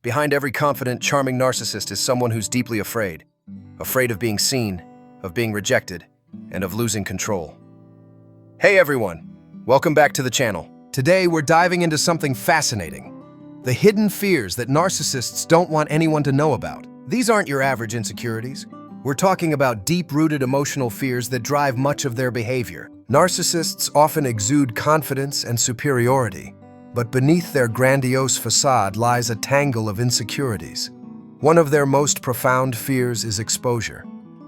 Behind every confident, charming narcissist is someone who's deeply afraid. Afraid of being seen, of being rejected, and of losing control. Hey everyone, welcome back to the channel. Today we're diving into something fascinating. The hidden fears that narcissists don't want anyone to know about. These aren't your average insecurities. We're talking about deep-rooted emotional fears that drive much of their behavior. Narcissists often exude confidence and superiority, but beneath their grandiose facade lies a tangle of insecurities. One of their most profound fears is exposure.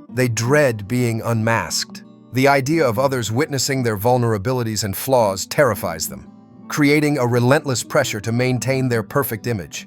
They dread being unmasked. The idea of others witnessing their vulnerabilities and flaws terrifies them, creating a relentless pressure to maintain their perfect image.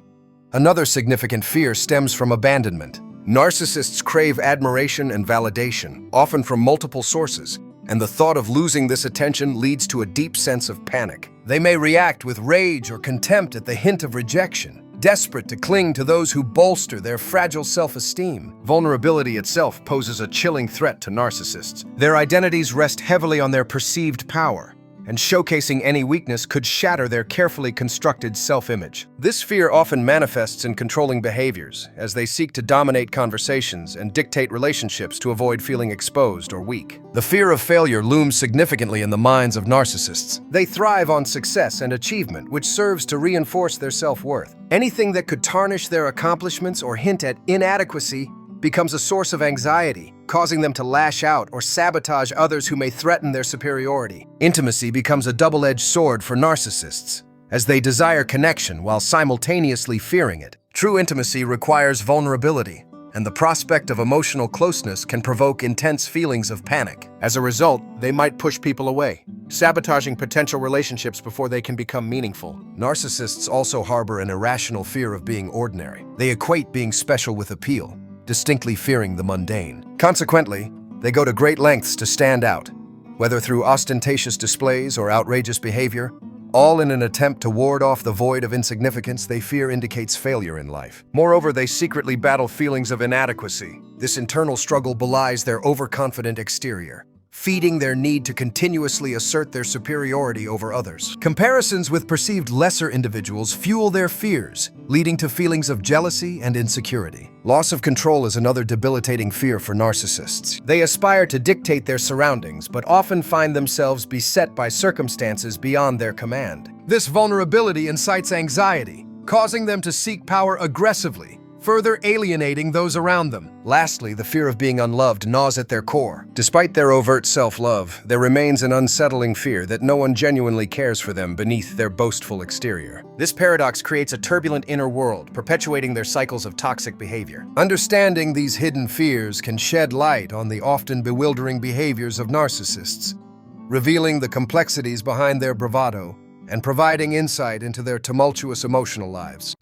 Another significant fear stems from abandonment. Narcissists crave admiration and validation, often from multiple sources, and the thought of losing this attention leads to a deep sense of panic. They may react with rage or contempt at the hint of rejection, desperate to cling to those who bolster their fragile self-esteem. Vulnerability itself poses a chilling threat to narcissists. Their identities rest heavily on their perceived power, and showcasing any weakness could shatter their carefully constructed self-image. This fear often manifests in controlling behaviors, as they seek to dominate conversations and dictate relationships to avoid feeling exposed or weak. The fear of failure looms significantly in the minds of narcissists. They thrive on success and achievement, which serves to reinforce their self-worth. Anything that could tarnish their accomplishments or hint at inadequacy becomes a source of anxiety, causing them to lash out or sabotage others who may threaten their superiority. Intimacy becomes a double-edged sword for narcissists, as they desire connection while simultaneously fearing it. True intimacy requires vulnerability, and the prospect of emotional closeness can provoke intense feelings of panic. As a result, they might push people away, sabotaging potential relationships before they can become meaningful. Narcissists also harbor an irrational fear of being ordinary. They equate being special with appeal, distinctly fearing the mundane. Consequently, they go to great lengths to stand out, whether through ostentatious displays or outrageous behavior, all in an attempt to ward off the void of insignificance they fear indicates failure in life. Moreover, they secretly battle feelings of inadequacy. This internal struggle belies their overconfident exterior, feeding their need to continuously assert their superiority over others. Comparisons with perceived lesser individuals fuel their fears, leading to feelings of jealousy and insecurity. Loss of control is another debilitating fear for narcissists. They aspire to dictate their surroundings, but often find themselves beset by circumstances beyond their command. This vulnerability incites anxiety, causing them to seek power aggressively, further alienating those around them. Lastly, the fear of being unloved gnaws at their core. Despite their overt self-love, there remains an unsettling fear that no one genuinely cares for them beneath their boastful exterior. This paradox creates a turbulent inner world, perpetuating their cycles of toxic behavior. Understanding these hidden fears can shed light on the often bewildering behaviors of narcissists, revealing the complexities behind their bravado and providing insight into their tumultuous emotional lives.